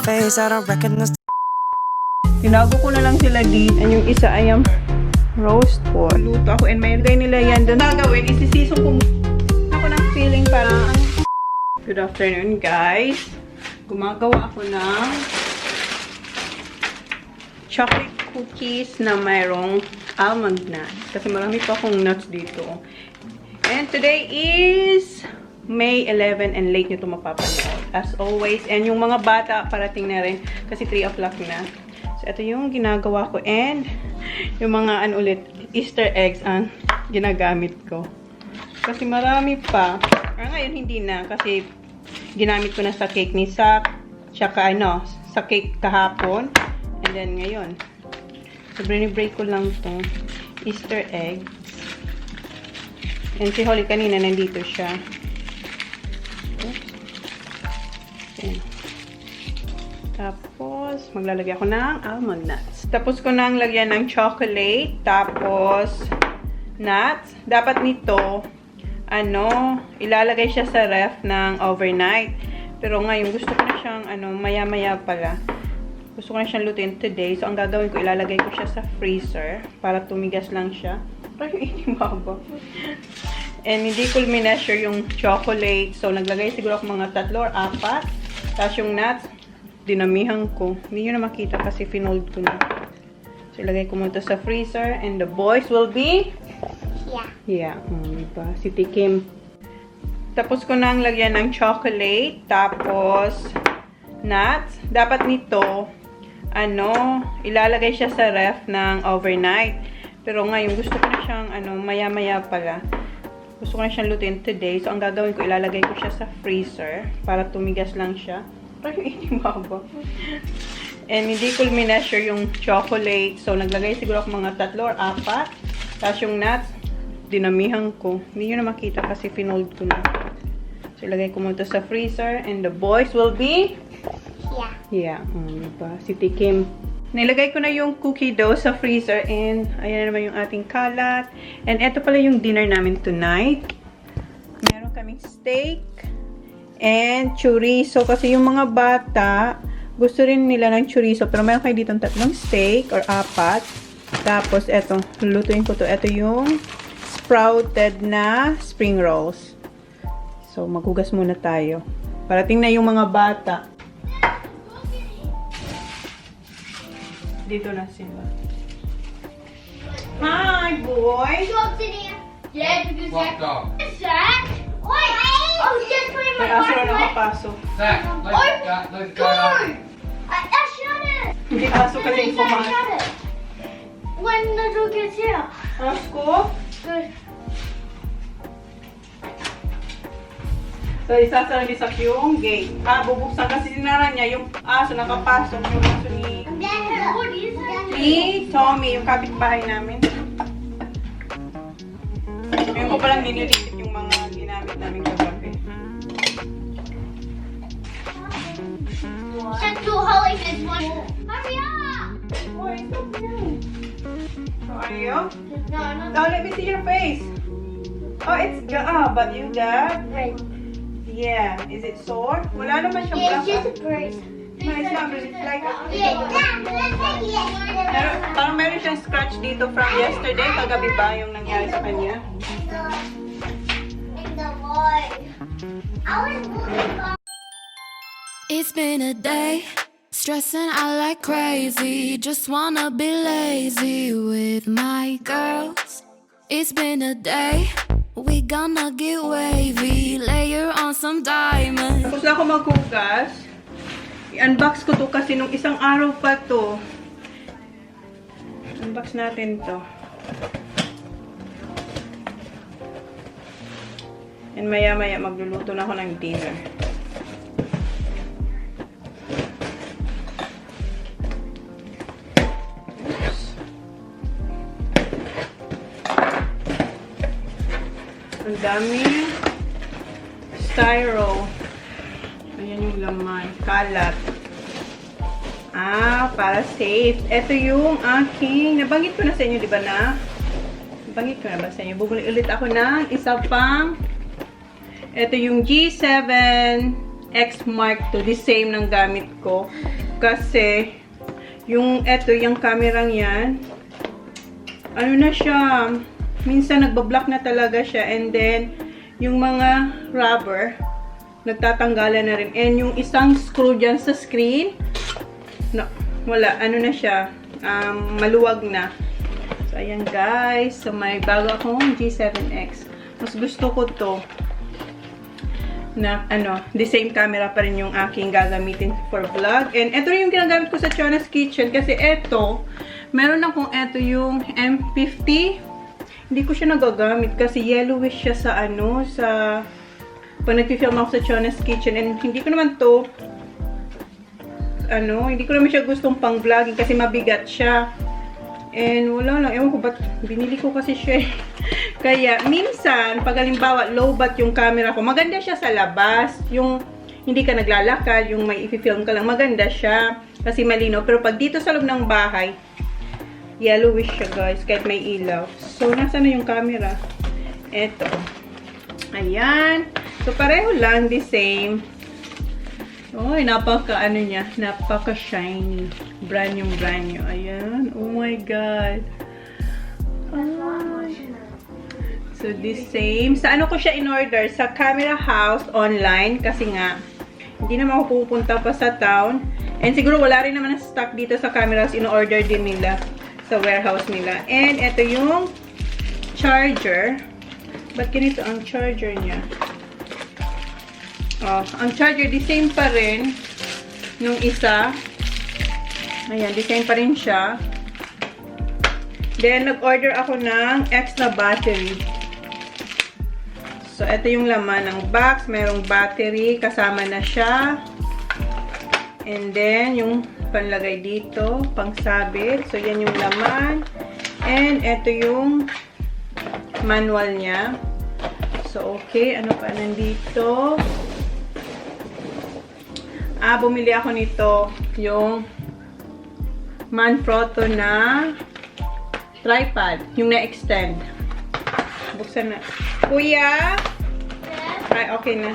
face, I don't recognize. Tinago ko na lang sila dito. And yung isa ay ang roast pork. Luto ako and may lagay nila yan doon. Gagawin, isisison ko ako ng feeling parang good afternoon guys. Gumagawa ako ng chocolate cookies na mayroong almond nuts. Kasi marami pa akong nuts dito. And today is May 11 and late nyo ito mapapanood. As always. And yung mga bata parating na rin kasi 3 o'clock na. So ito yung ginagawa ko. And yung mga Easter eggs ang ginagamit ko. Kasi marami pa. Ngayon hindi na kasi ginamit ko na sa cake ni Sak. Tsaka sa cake kahapon. And then ngayon. So break ko lang to Easter eggs. And si Holly kanina nandito siya. Okay. Tapos, maglalagay ako ng almond nuts. Tapos ko nang lagyan ng chocolate. Tapos, nuts. Dapat nito, ilalagay siya sa ref ng overnight. Pero ngayon, gusto ko na siyang, maya-maya pala. Gusto ko na siyang lutuin today. So, ang gagawin ko, ilalagay ko siya sa freezer para tumigas lang siya. Parang yung baba. And hindi ko mineasure yung chocolate. So, naglagay siguro ako mga 3 or 4. Tapos yung nuts, dinamihan ko. Hindi nyo na makita kasi finold ko na. So, ilagay ko muna sa freezer. And the boys will be? Yeah. Diba? Si Tikim. Tapos ko nang lagyan ng chocolate. Tapos, nuts. Dapat nito, ilalagay siya sa ref ng overnight. Pero ngayon, gusto ko na siyang, maya-maya pala. Gusto ko na siyang lutuin today. So, ang gagawin ko, ilalagay ko siya sa freezer para tumigas lang siya. Parang yung baba. And hindi ko mineasure yung chocolate. So, naglagay siguro ako mga 3 or 4. Tapos yung nuts, dinamihan ko. Hindi nyo na makita kasi finold ko na. So, ilagay ko muna sa freezer. And the boys will be? Yeah. Diba? Si Tikim. Nilagay ko na yung cookie dough sa freezer. And ayan na naman yung ating kalat. And eto pala yung dinner namin tonight. Meron kaming steak and chorizo. Kasi yung mga bata, gusto rin nila ng chorizo. Pero meron kayo dito 3 steak or 4. Tapos eto, lulutuin ko to. Eto yung sprouted na spring rolls. So, maghugas muna tayo. Parating na yung mga bata. Dito na sila. Hi, boy! Yeah, because Zach. Wait! Oh, just put it in my May aso na pocket. nakapasok. Zach, let's go. I shot it. Hindi aso kasi I yung pumasok. shot it. When the dog gets here. Asko? Good. So, isasara ni Sak yung gate. Bubuksan kasi sinara niya yung aso nakapasok. Yung aso ni Tommy, yung kapitbahay namin. Ngayon ko palang nililisip yung mga ginamit namin kagabi. Set to Holly this one. Hurry up! Boy, stop now. How are you? No. Oh, let me see your face. Oh, it's but you got? Right. Yeah. Is it sore? Wala naman siyang Yeah, it's black. just a brace. No, it's not. It's like Yeah. parang meron siyang scratch dito from yesterday. Kagabi ba yung nangyari sa kanya? In the void. It's been a day, stressing out like crazy. Just wanna be lazy with my girls. It's been a day, we gonna get wavy. Layer on some diamonds. Tapos na ako maghugas. I-unbox ko to kasi nung isang araw pa to. Unbox natin to. And maya-maya magluluto na ako ng dinner. Ang dami styro. Ayan yung laman. Kalat. Para safe. Ito yung aking, nabanggit ko na sa inyo, di ba na? Nabanggit ko na ba sa inyo? Bubuli ulit ako ng isa pang, ito yung G7 X Mark II. The same ng gamit ko. Kasi, yung kamerang yan, ano na siya, minsan nagbablock na talaga siya. And then, yung mga rubber, nagtatanggalan na rin. And yung isang screw dyan sa screen, no, wala, ano na siya, maluwag na. So, ayan guys. So, may bago akong G7X. Mas gusto ko to na, the same camera pa rin yung aking gagamitin for vlog. And ito rin yung ginagamit ko sa Chona's Kitchen. Kasi meron akong yung M50. Hindi ko siya nagagamit kasi yellowish siya sa pag nag-film ako sa Chona's Kitchen. And hindi ko naman to, hindi ko naman siya gustong pang vlogging kasi mabigat siya. And wala lang, ewan ko ba't binili ko kasi siya. Kaya minsan, pag halimbawa low bat yung camera ko, maganda siya sa labas. Yung hindi ka naglalakad, yung may i-film ka lang, maganda siya kasi malino. Pero pag dito sa loob ng bahay, yellowish siya guys, kahit may ilaw. So, nasa na yung camera? Eto. Ayan. So, pareho lang, the same. Oy, napaka-shiny. Brand new. Ayan. Oh my God. Ay. So, the same. Sa ko siya in-order? Sa Camera House online. Kasi nga, hindi naman ako pupunta pa sa town. And siguro wala rin naman na stock dito sa Camera House. In-order din nila sa warehouse nila. And ito yung charger. Ba't ganito ang charger niya? Oh, ang charger, the same pa rin nung isa. Ayan, the same pa rin siya. Then, nag-order ako ng extra battery. So, ito yung laman ng box. Merong battery. Kasama na siya. And then, yung panlagay dito, pangsabit. So, yan yung laman. And, ito yung manual niya. So, okay. Ano pa nandito? Bumili ako nito. Yung Manfrotto na tripod. Yung na-extend. Buksan na. Kuya? Ay, okay na.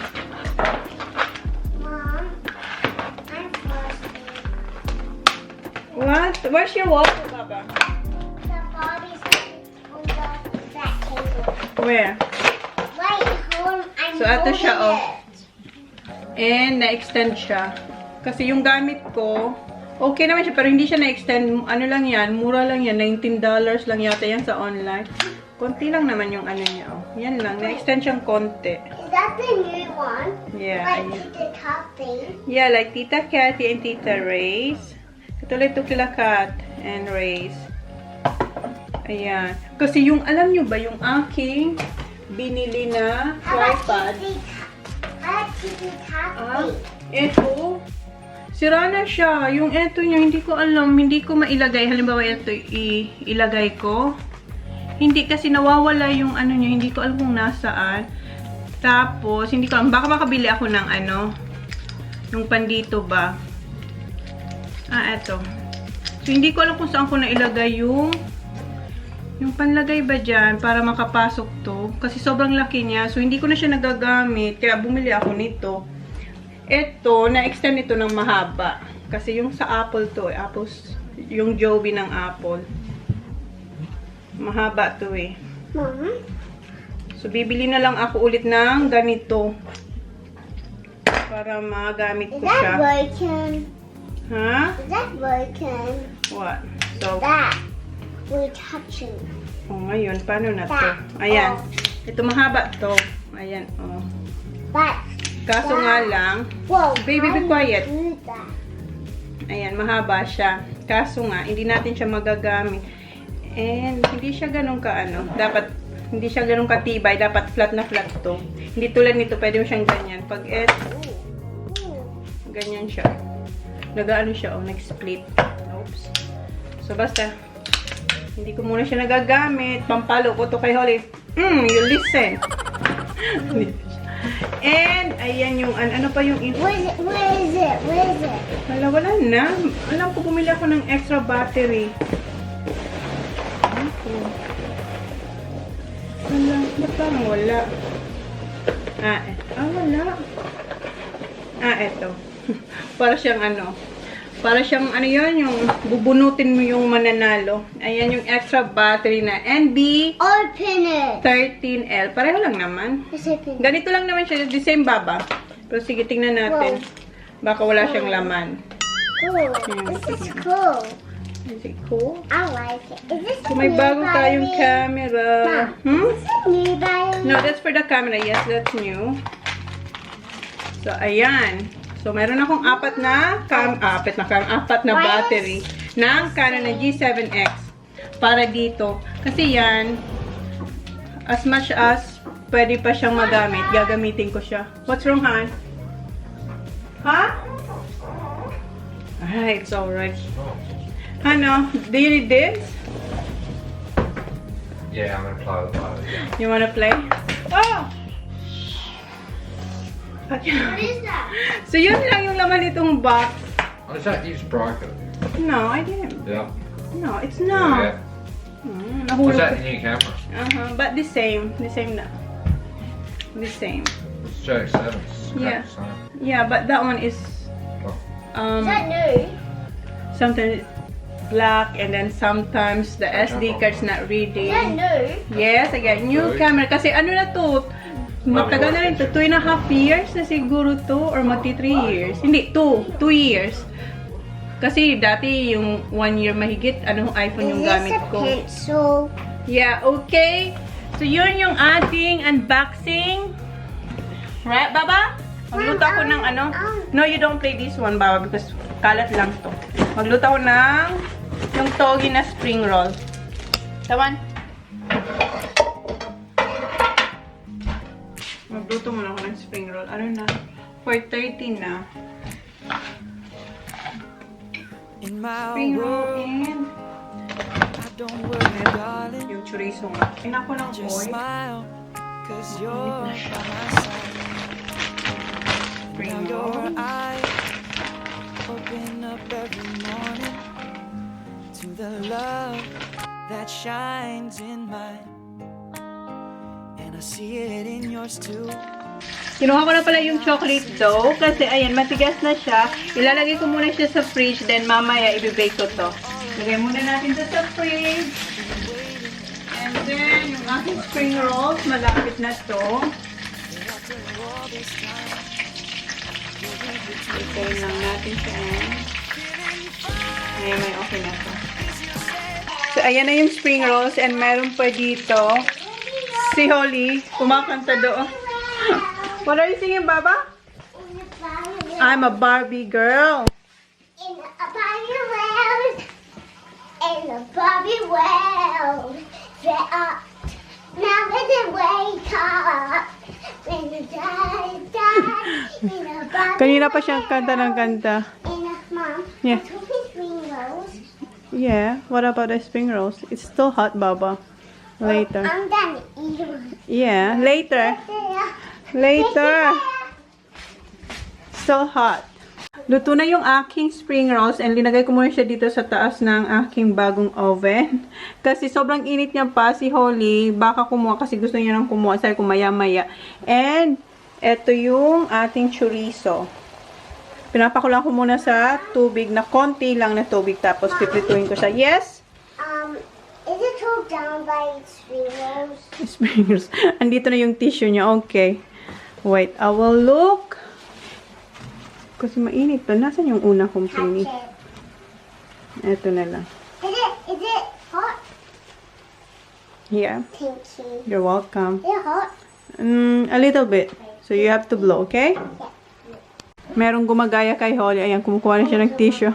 What? Where's your water, Baba? The Bobby's on that table. Where? Right home. So, ito siya, oh. And, na-extend siya. Kasi yung gamit ko, okay naman siya, pero hindi siya na-extend. Ano lang yan? Mura lang yan. $19 lang yata yan sa online. Konti lang naman yung niya, oh. Yan lang. Na-extend siyang konti. Is that the new one? Yeah. Like Tita Kathy? Yeah, like Tita Kathy and Tita Ray's. Katulad ito kila Kat and Ray's. Ayan. Kasi yung, alam nyo ba, yung aking binili na tripod. Tita Kathy. Ito. Sira na siya. Yung ito niya, hindi ko alam. Hindi ko mailagay. Halimbawa, ito ilagay ko. Hindi kasi nawawala yung niya. Hindi ko alam kung nasaan. Tapos, hindi ko alam. Baka makabili ako ng yung pandito ba. Ito. So, hindi ko alam kung saan ko nailagay yung panlagay ba dyan para makapasok to. Kasi sobrang laki niya. So, hindi ko na siya nagagamit. Kaya bumili ako nito. Ito, na-extend ito ng mahaba. Kasi yung sa Apple to, yung Joby ng Apple. Mahaba to eh. Mama? So, bibili na lang ako ulit ng ganito. Para magamit ko Is that siya. working? Ha? Is that working? What? So, That. We're touching. ngayon, paano na to? Ayan. Ito mahaba to. Ayan, oh. But. Kaso nga lang, Whoa. baby, be quiet. Do that. Ayan, mahaba siya. Kaso nga, hindi natin siya magagamit. And, hindi siya ganun dapat, hindi siya ganun katibay. Dapat flat na flat to. Hindi tulad nito, pwede mo siyang ganyan. Pag ganyan siya. Nag-ano siya, nag-split. Oops. So, basta, hindi ko muna siya nagagamit. Pampalo ko to kay Holly. You listen. And, ayan yung, ano pa yung... Where is it? Wala na. Alam ko, bumili ako ng extra battery. Ba't parang wala? Wala. Eto. Para siyang yun, yung bubunutin mo yung mananalo. Ayan yung extra battery na NB Open it. 13L. Pareho lang naman. Ganito lang naman siya. The same baba. Pero sige, tingnan natin. Baka wala siyang laman. Cool. This is cool. Is it cool? I like it. Is this So, may bago tayong camera. Is this new by No, that's for the camera. Yes, that's new. So, ayan. So, meron akong apat na battery ng Canon na G7X para dito. Kasi yan, as much as pwede pa siyang magamit, gagamitin ko siya. What's wrong, Han? Huh? Alright, it's alright. Ano, do you need this? Yeah, I'm gonna play with that. Yeah. You wanna play? Oh! Okay. What is that? So, yun lang yung laman nitong box. Oh, is that you just broke it? No, I didn't. Yeah. No, it's not. Yeah. Was Nahulog that ko. the new camera? But the same na. The same. It's J7. It's Yeah. the same. Yeah, but that one is Is that new? sometimes black and then sometimes the SD card's not reading. Is that new? Yes, I got new camera. Kasi ano na to, matagal na rin to. 2.5 years na siguro to or magti 3 years. Hindi, 2 years. Kasi dati yung 1 year mahigit, iPhone yung gamit ko. pencil? Yeah, okay. So, yun yung ating unboxing. Right, Baba? Magluto ako ng No, you don't play this one, Baba, because kalat lang to. Magluto ako ng yung togi na spring roll. Tawan. Magluto muna ako ng spring roll. Ano na? 4:30 na. Spring roll and yung chorizo nga. Kainan ko ng oil. Spring roll. Open up every morning to the love that shines in mine, and I see it in yours too. Kinuha ko na pala yung chocolate dough kasi ayan, matigas na siya. Ilalagay ko muna siya sa fridge, then mamaya i-bake ko to. Lagay muna natin to sa fridge. And then, yung aking spring rolls, malapit na to. Itayin lang natin siya. Ayan, may okay na to. So, ayan na yung spring rolls and meron pa dito si Holly, kumakanta doon. What are you singing, Baba? I'm a Barbie girl. In a Barbie world. In a Barbie world. Get up. Now when you wake up. When you die. In a Barbie Kanina pa siyang kanta ng kanta. In a mom. Yeah. Took me spring rolls. Yeah, what about the spring rolls? It's still hot, Baba. Later. I'm done eating. Yeah, later. Later. Still hot. Luto na yung aking spring rolls and linagay ko muna siya dito sa taas ng aking bagong oven. Kasi sobrang init niya pa si Holly. Baka kumuha kasi gusto niya nang kumuha. Sabi ko maya-maya. And eto yung ating chorizo. Pinapakulang ko muna sa tubig na konti lang na tubig. Tapos piprituhin ko siya. Yes? Is it all down by spring rolls? Spring rolls. Andito na yung tissue niya. Okay. Wait, I will look. Kasi mainit pa. Nasaan yung una kong pini? Ito na lang. Is it hot? Here. Thank you. You're welcome. Is it hot? A little bit. So you have to blow, okay? Merong gumagaya kay Holly. Ayan, kumukuha na siya ng tissue.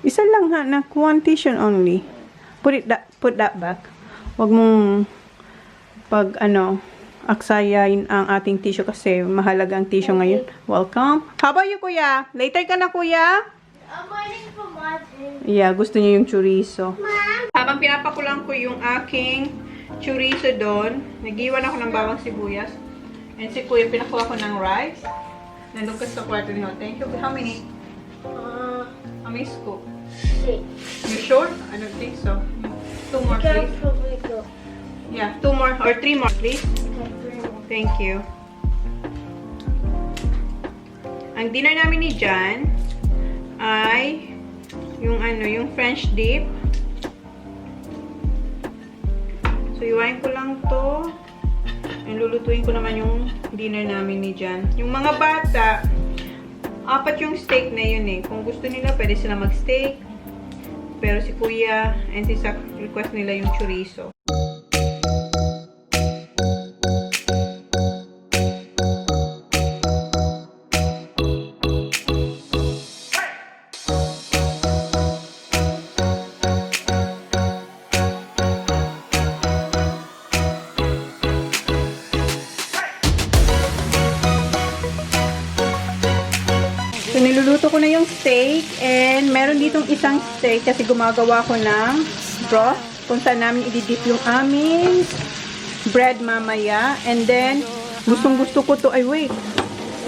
Isa lang ha, na one tissue only. Put that back. Huwag mong aksayain ang ating tissue kasi mahalaga ang tissue ngayon. Welcome. How about you, Kuya? Later ka na, Kuya? I'm waiting for my food. Yeah, gusto niya yung chorizo. Mom. Habang pinapakulang ko yung aking chorizo doon, nag-iwan ako ng bawang sibuyas. And si Kuya, pinakuha ko ng rice. Nandun ka sa kwarto niyo. Thank you. How many? How many scoop? 6. You sure? I don't think so. 2 more, Can please. probably go. Yeah, 2 more or 3 more, please. Okay, 3 more. Thank you. Ang dinner namin ni Jan ay yung French dip. So, iwain ko lang to. And lulutuin ko naman yung dinner namin ni Jan. Yung mga bata, 4 yung steak na yun eh. Kung gusto nila, pwede sila mag-steak. Pero si Kuya and si Sak, request nila yung chorizo. So, niluluto ko na yung steak and meron ditong isang steak kasi gumagawa ko ng broth kung saan namin ididip yung aming bread mamaya. And then, gustong-gusto ko to. Ay, wait.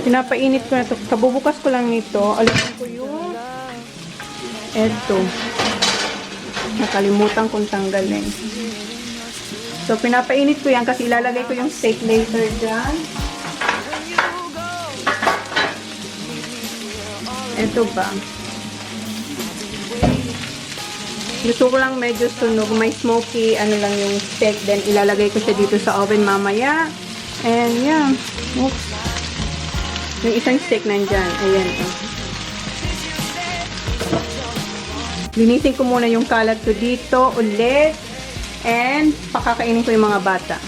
Pinapainit ko na to. Kabubukas ko lang nito. Alisin ko yung eto. Nakalimutan kong tanggalin. So, pinapainit ko yan kasi ilalagay ko yung steak later dyan. Ito ba? Gusto ko lang medyo sunog. May smoky, ano lang yung steak. Then, ilalagay ko siya dito sa oven mamaya. And, yeah. Oops. Yung isang steak nandyan. Ayan. Linisin ko muna yung kalat ko dito ulit. And, pakakainin ko yung mga bata.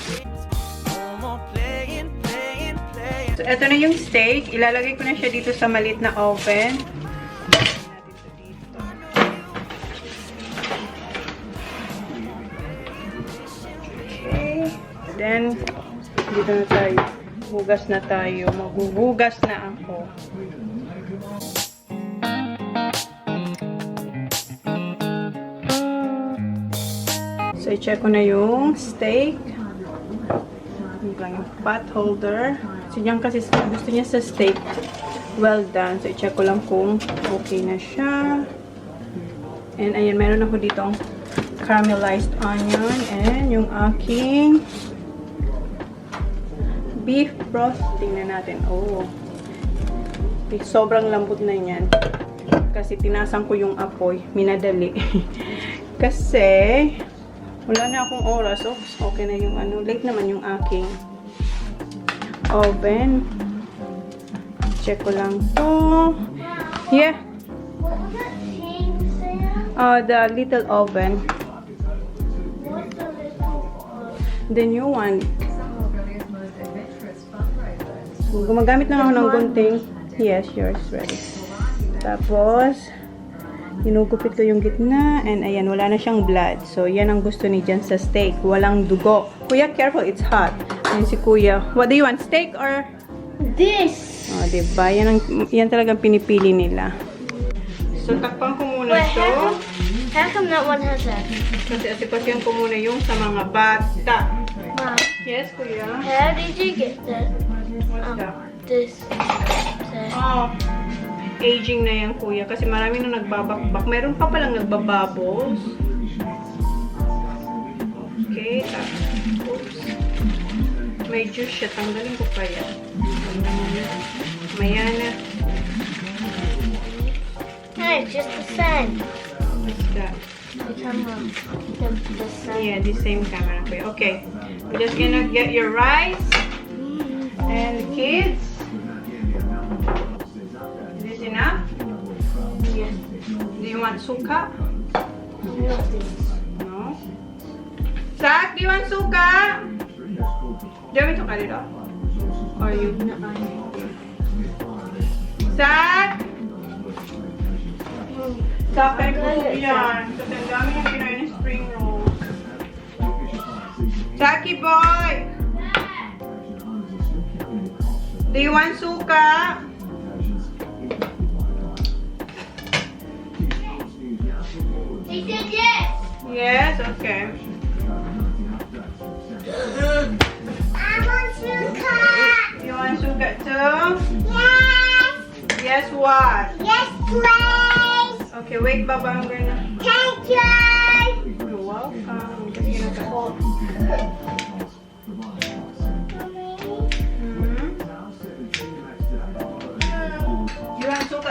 So, ito na yung steak. Ilalagay ko na siya dito sa maliit na oven. Okay. Then, dito na tayo. Hugas na tayo. Maghuhugas na ako. So, i-check ko na yung steak. Yung pot holder. So, yan kasi gusto niya sa steak. Well done. So, i-check ko lang kung okay na siya. And, ayan, meron ako ditong caramelized onion. And, yung aking beef broth. Tingnan natin. Oh. Sobrang lambot na yan. Kasi, tinasan ko yung apoy. Minadali. Kasi, wala na akong oras. Oh, okay na yung ano. Late naman yung aking oven. Check ko lang to. Yeah. The little oven. The new one. Gumagamit lang ako ng gunting. Yes, yours ready. Tapos, hinugupit ko yung gitna. And ayan, wala na siyang blood. So, yan ang gusto ni Jan sa steak. Walang dugo. Kuya, careful, it's hot. Ayan si Kuya. What do you want? Steak or? This. Oh, diba? Yan talagang pinipili nila. So, takpan ko muna ito. How come that one has that? Kasi asipasyan ko muna yung sa mga bata. Mom, Yes, Kuya? how did you get that? What's that? This. Oh, aging na yan, Kuya. Kasi marami na nagbabakbak. Meron pa palang nagbabubbles. Okay, tapos. May juice siya. Tanggalin ko pa yan. Maya na. No, it's just the sun. What's that? The camera. The sun. Yeah, the same camera. Okay. We're just gonna get your rice. And kids. Is this enough? Yes. Do you want suka? No, this. No. Zach, do you want suka? Do you want me to cut it off? Or you? Zach! Zach, ay po yan. Kasi ang dami yung kinain ng spring rolls. Zachy boy! Do you want suka? He said yes. Yes? Okay. I want suka. You want suka too? Yes. Yes, what? Yes, please. Okay, wait, Baba. I'm gonna... Thank you. You're welcome. I'm just gonna cut.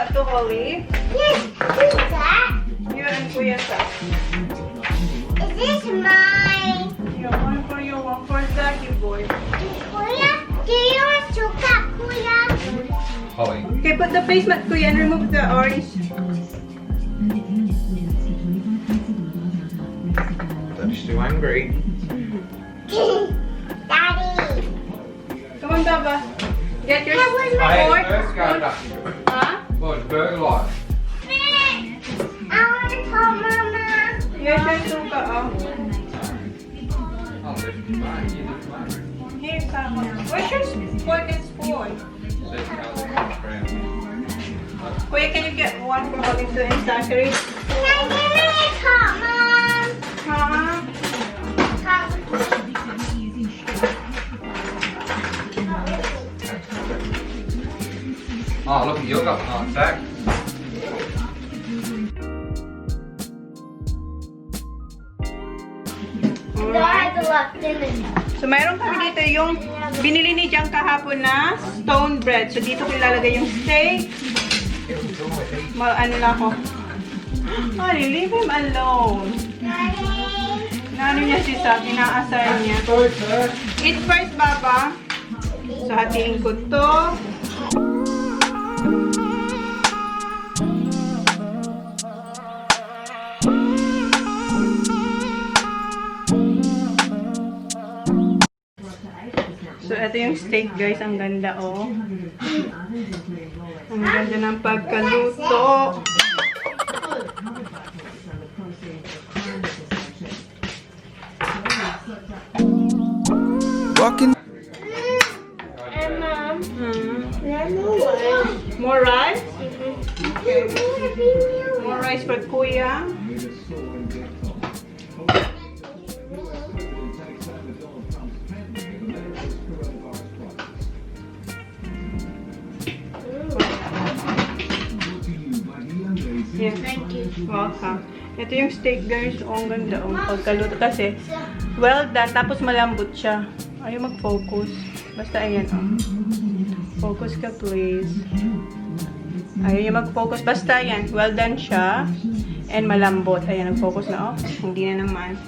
that to Holly? Yes, who's that? You and Kuya Sa. Is this mine? Yeah, one for you, one for Zaki boy. Kuya, do you want suka, Kuya? Holly. Okay, put the placemat, Kuya, and remove the orange. Daddy's too angry. Daddy. Come on, Baba. Get your That was I my ate fork. the first go back. Huh? Well, it's burger like. I want to call Mama. Here's your suka, oh. Oh, there's mine. You look mine. Here's that one. Where's your fork and spoon? Says Calvin Brown. Kuya, can you get one for Holly too and Zachary? Can I give me a cup, Mom? Huh? Oh, look at you got heart attack. No, I have the left in it. So, mayroon kami dito yung binili ni Jang kahapon na stone bread. So, dito ko ilalagay yung steak. Ano na ako. Oh, leave him alone. Ano niya si Sa? Inaasar niya. Eat first, Baba. So, hatiin ko to. So, ito yung steak, guys. Ang ganda, oh. Ang ganda ng pagkaluto. Walking. And Mom, Hmm. more rice. More rice? More rice for Kuya. Yeah. Thank you. Welcome. Ito yung steak, guys. Oh, ang ganda. Oh, pagkaluto kasi. Well done. Tapos malambot siya. Ayaw mag-focus. Basta ayan, oh. Focus ka, please. Ayaw niya mag-focus. Basta ayan. Well done siya. And malambot. Ayan, nag-focus na, oh. Hindi na naman.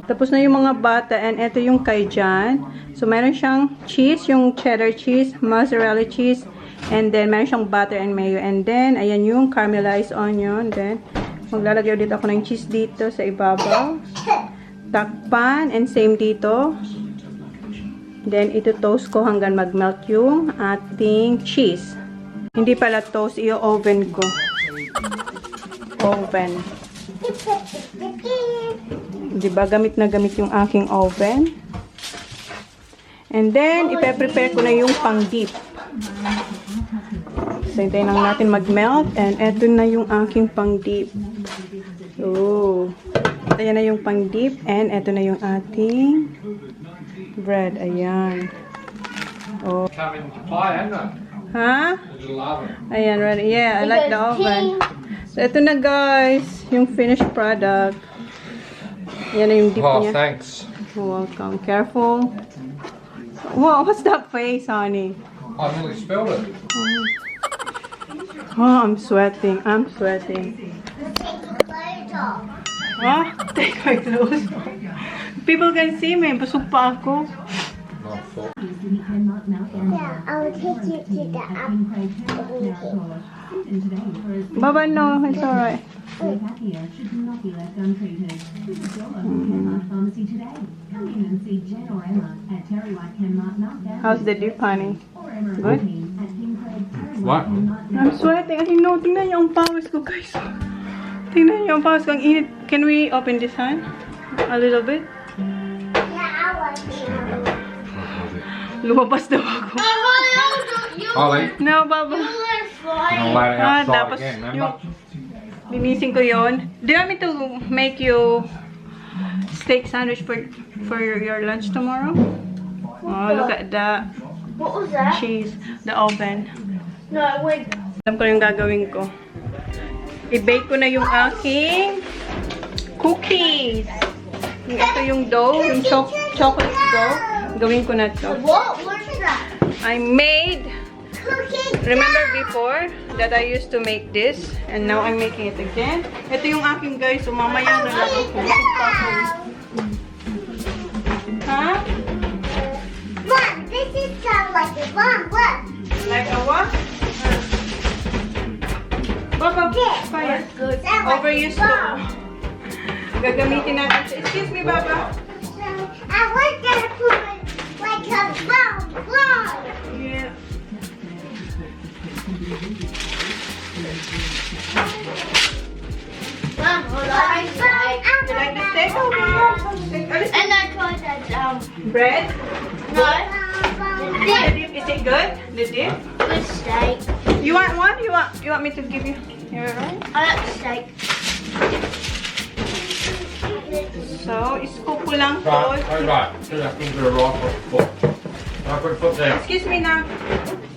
Tapos na yung mga bata, and ito yung kay Jan. So, meron siyang cheese, yung cheddar cheese, mozzarella cheese, and then meron siyang butter and mayo. And then, ayan yung caramelized onion. Then, maglalagay ulit ako ng cheese dito sa ibabaw. Takpan, and same dito. Then, ito toast ko hanggang mag-melt yung ating cheese. Hindi pala toast, i-oven ko. Oven. Diba, gamit na gamit yung aking oven. And then, ipe-prepare ko na yung pang-dip. So, hintayin lang natin mag-melt. And eto na yung aking pang-dip. So, ayan na yung pang-dip. And eto na yung ating bread. Ayan. Oh. Come in to pie, hasn't it? Ha? Little oven. Ayan, ready. Yeah, I like the oven. So, eto na, guys. Yung finished product. Yan na yung dip Oh, niya. thanks. You're welcome. Careful. Whoa, what's that face, honey? I nearly spilled it. Oh, I'm sweating. I'm sweating. Huh? Take my clothes off. People can see me. Busog pa ako. Not full. Yeah, I'll take you to the Baba, no. It's alright. How's the dip, honey? Good? What? I'm sweating. I know. Tingnan niyo ang pawis ko, guys. Tingnan niyo ang pawis ko. Ang init. Can we open this hand? A little bit? Yeah, I want to. Lumabas daw ako. Holly, No, Baba. I'll lay it outside Tapos again, yung remember? linisin ko yon. Do you want me to make you steak sandwich for your lunch tomorrow? Oh, look at that. What was that? Cheese. The oven. No, wait. Alam ko yung gagawin ko. I-bake ko na yung aking cookies. Ito yung dough, yung chocolate dough. Gawin ko na to. What was that? I made, Cookie. remember before that I used to make this and now I'm making it again. Ito yung aking guys, so mamaya na lang ako. Ha? Mom, this is kind of like a bomb. Look. Like a what? Baba, fire. Overuse to. Gagamitin natin siya. Excuse me, Baba. I was gonna put it like a bomb. Yeah. Mom, hold on. You like the steak? And I call that Bread? no. The dip, is it good? The dip? Good steak. You want one? You want me to give you your own? I like steak. So, scoop ko lang to. Right, right. Do that into the right foot. Right foot down. Excuse me na.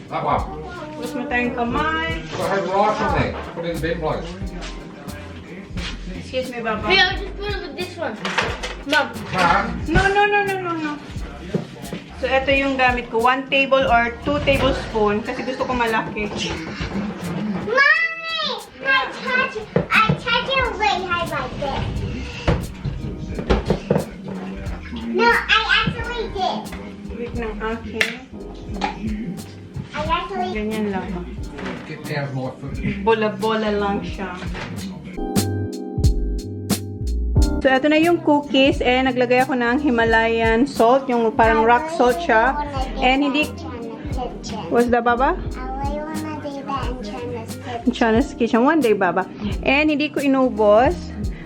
That one. Tapos mo tayong kamay. Got to have rice on there. Put it in the bin, please. Excuse me, Baba. Here, I'll just put it with this one. Mom. No. So, ito yung gamit ko. 1 table or 2 tablespoon kasi gusto ko malaki. Mommy! I touch it really high like this. No, I actually did. Wait ng akin. I actually Ganyan lang. Get down my foot. Bola-bola lang siya. So, ito na yung cookies. Naglagay ako ng Himalayan salt. Yung parang rock salt siya. And hindi... What's that, Baba? I really wanna do that in Chona's kitchen. Chona's Kitchen. One day, Baba. And hindi ko inubos.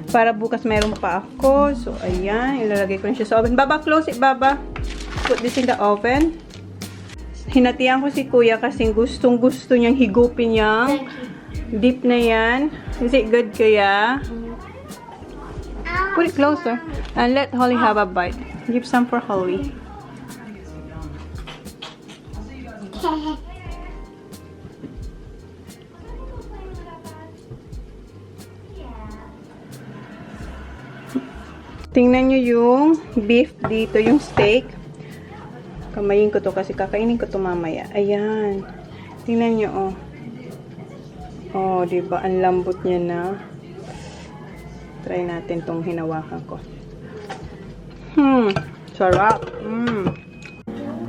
Para bukas meron pa ako. So, ayan. Ilalagay ko na siya sa oven. Baba, close it, Baba. Put this in the oven. Hinatihan ko si Kuya kasi gustong-gusto niyang higupin yung dip na yan. Is it good, Kuya? Put it closer. And let Holly have a bite. Give some for Holly. Tingnan nyo yung beef dito, yung steak. Kamayin ko to kasi kakainin ko to mamaya. Ayan. Tingnan nyo, oh. Oh, diba? Ang lambot niya na. Try natin tong hinawakan ko. Sarap.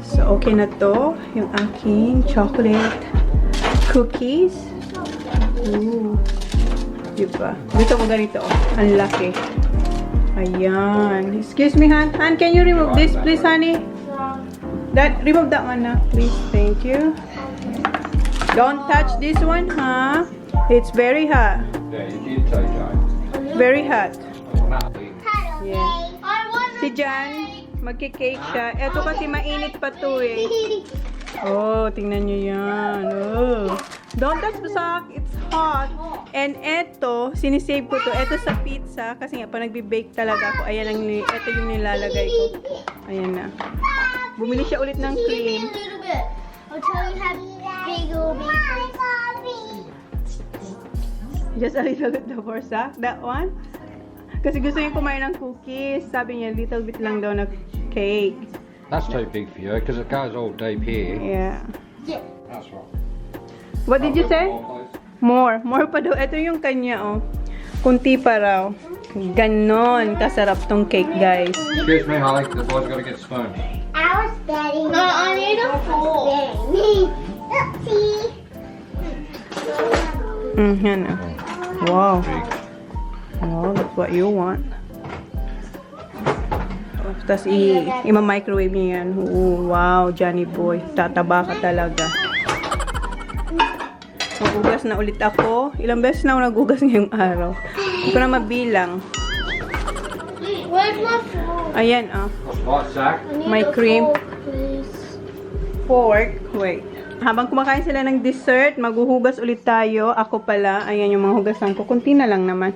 So, okay na to. Yung aking chocolate cookies. Ooh. Diba? Gusto ko ganito, oh. Ang laki. Ayan. Excuse me, Han. Han, can you remove this, please, honey? Remove that one now, please. Thank you. Don't touch this one, huh? It's very hot. Yeah, you did say, Joe. Very hot. Yeah. I want Si Jan, magki-cake siya. Eto kasi mainit pa to eh. Oh, tingnan nyo yan. Oh. Don't touch the sock. It's hot. And eto, sinisave ko to. Eto sa pizza. Kasi nga, pa nagbe-bake talaga ako. Ayan ang, eto yung nilalagay ko. Ayan na. Bumili siya ulit ng cream. A little bit. I'll tell you how big it will be. Just a little bit the for sock. That one. Kasi gusto yung kumain ng cookies. Sabi niya, little bit lang daw na cake. That's too big for you because it goes all deep here. Yeah. That's right. What did you say? More. More pa daw. Ito yung kanya, oh. Kunti pa raw. Ganon. Kasarap tong cake, guys. Excuse me, Holly. The boy's got to get a spoon. I was betting. No, I need a fork. Oopsie. Yan na. Wow. Wow, that's what you want. Tapos ima-microwave niya yan. Ooh, wow, Johnny boy. Tataba ka talaga. Nagugas na ulit ako. Ilang beses na ako nagugas ngayong araw. Hindi ko na mabilang. Where's my fork? Ayan, ah. What, Zach? My cream. Fork. Wait. Habang kumakain sila ng dessert, maghuhugas ulit tayo. Ako pala, ayan yung mga hugasan ko. Kunti na lang naman.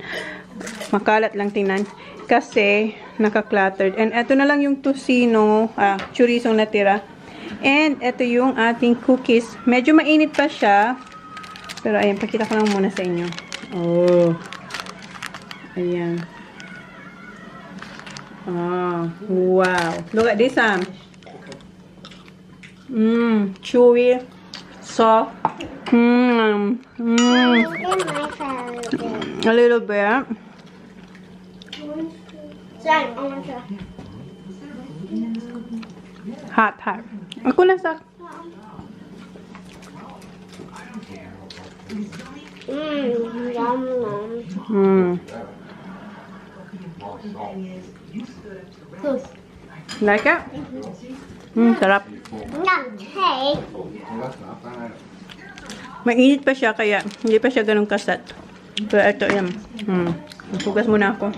Makalat lang tingnan. Kasi, naka-cluttered. And eto na lang yung tocino, chorizong natira. And eto yung ating cookies. Medyo mainit pa siya. Pero ayan, pakita ko lang muna sa inyo. Oh. Ayan. Oh, wow. Look at this, chewy, soft. A little bit. Hot. Ako na, Sak. Like it? Sarap. Mainit pa siya, kaya hindi pa siya ganun kasat. Pero ito yan. Hugas muna ako.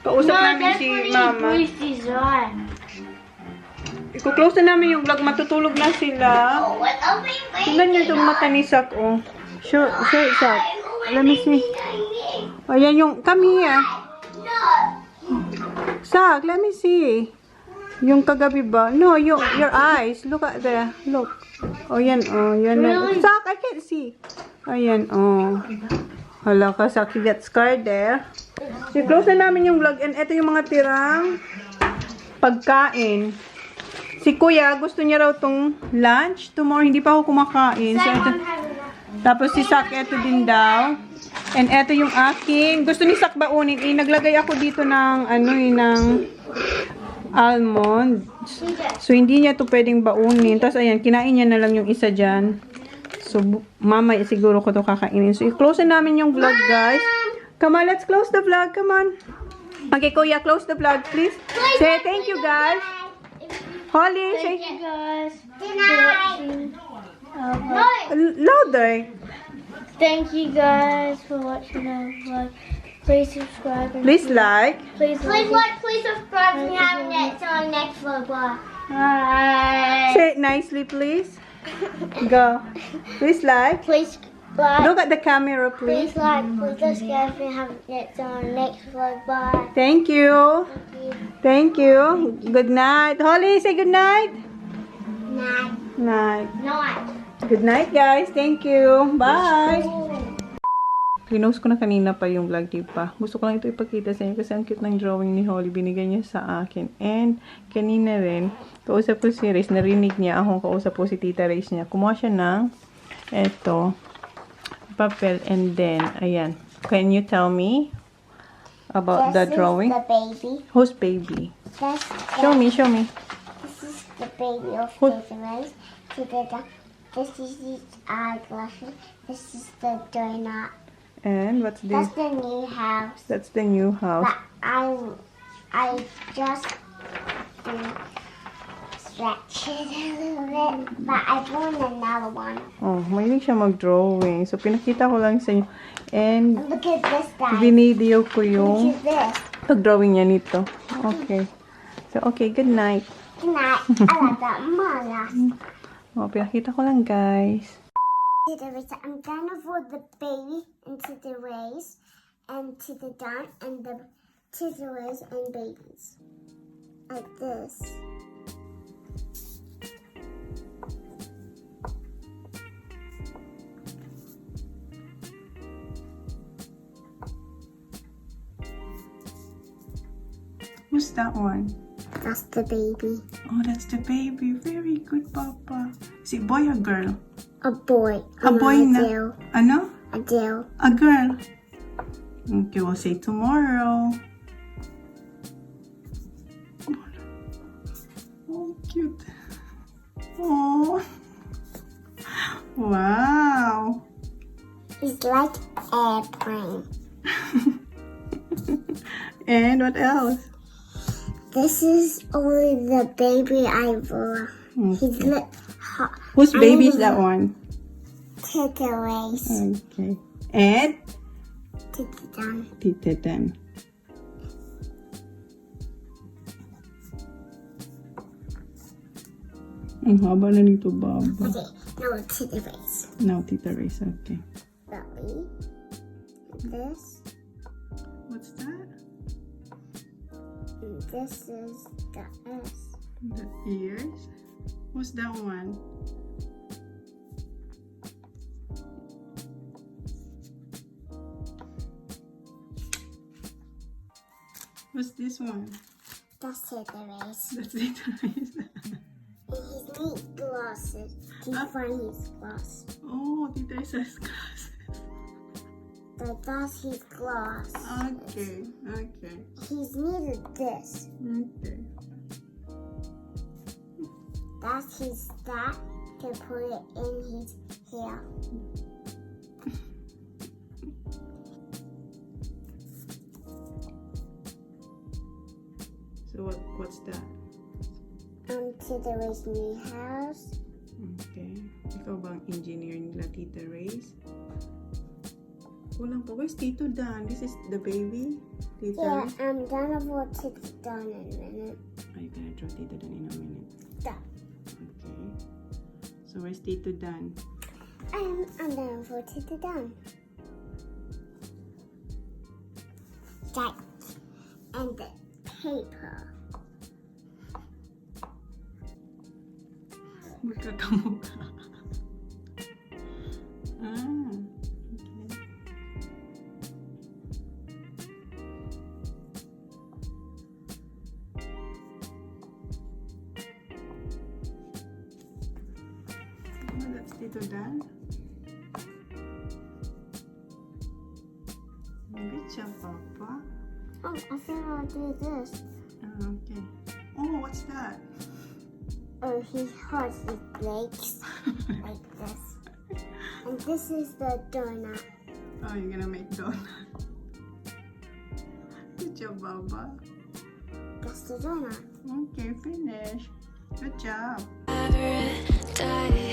Kausap namin si Mama. I-close na namin yung vlog. Matutulog na sila. Tingnan niyo itong mata ni Sak, oh. Sure, Sak. Let me see. Ayan yung, come here. Sak, let me see. Yung kagabi ba? No, your eyes. Look at there. Look. Oh, yan, oh. Yan na. Sak, I can't see. Ayan, oh. Hala ka, Sak. You get scarred there. I-close na namin yung vlog. And ito yung mga tirang pagkain. Si Kuya, gusto niya raw tong lunch. Tomorrow, hindi pa ako kumakain. So, ito. Tapos si Sak, ito din daw. And ito yung akin. Gusto ni Sak baunin. Naglagay ako dito ng, ng almond. So, hindi niya to pwedeng baunin. Tapos, ayan, kinain niya na lang yung isa dyan. So, mama, siguro ko to kakainin. So, i-close na namin yung vlog, guys. Come on, let's close the vlog. Come on. Okay, Kuya, close the vlog, please. Say thank you, guys. Holly, say Thank you guys. louder. Thank you guys for watching our vlog. Please subscribe. Please like. Please subscribe and have it on next vlog. Bye. Say it nicely, please. Go. Please like. Please like. Look at the camera, please. Please like. Please subscribe and have it on next vlog. Bye. Thank you. Thank you. Good night. Holly, say good night. Night. Night. Night. Good night, guys. Thank you. Bye. Pinost ko na kanina pa yung vlog, diba? Gusto ko lang ito ipakita sa inyo kasi ang cute ng drawing ni Holly. Binigay niya sa akin. And kanina rin, kausap ko si Riz. Narinig niya akong kausap ko si Tita Riz niya. Kumuha siya ng eto, papel. And then, ayan. Can you tell me about the drawing? This is the baby. Whose baby? Show me. This is the baby of Who- Christmas. This is the eyeglasses. This is the donut. And what's this? That's the new house. That's the new house. But I just stretch it a little bit. But I want another one. Oh, mahilig siya mag-drawing. So, pinakita ko lang sa inyo. And, And look at this guy. video ko Look yung at this. pag-drawing niya nito. Okay. So, okay. Good night. Good night. I like that mala. Oh, pinakita ko lang, guys. I'm gonna put the baby into the race and to the down and to the race and babies. Like this. Who's that one? That's the baby. Oh, that's the baby. Very good, Papa. Is it boy or girl? A boy. A boy na. Adele. Ano? Adele. A girl. Okay, we'll see tomorrow. Oh, cute. Oh. Wow. It's like airplane. And what else? This is only the baby I bought. He's Whose baby is that one? to the race. Okay. And To the down. Tita Dan. Ang haba na nito, Baba. Okay, now let's hit the race. Now, Tita Race, okay. Belly. This. What's that? And this is the S. The ears? What's that one? What's this one? That's hit the race. That's Tita Race. And his neat glasses. Can you find his glasses? Oh, Tita Race has glasses. That's his glass. Okay, okay. He's needed this. Okay. That's his stack to put it in his hair. So what's that? To the race new house. Okay. Ikaw ba ang engineer nila, Tita Race? Walang pa. Where's Tito Dan? This is the baby? Tita Yeah, Race? I'm gonna put it down in a minute. Are you gonna draw Tito Dan in a minute? Stop. Okay. So where's Tito Dan? I'm gonna put it down. That and the paper. Magkakamukha. Ah. Okay. Oh, that's Tito Dan. Good job, Papa. Oh, I think I'll do this. Okay. Oh, what's that? Oh, he has his legs like this. And this is the donut. Oh, you're gonna make donut. Good job, Baba. That's the donut. Okay, finish. Good job. Paradise.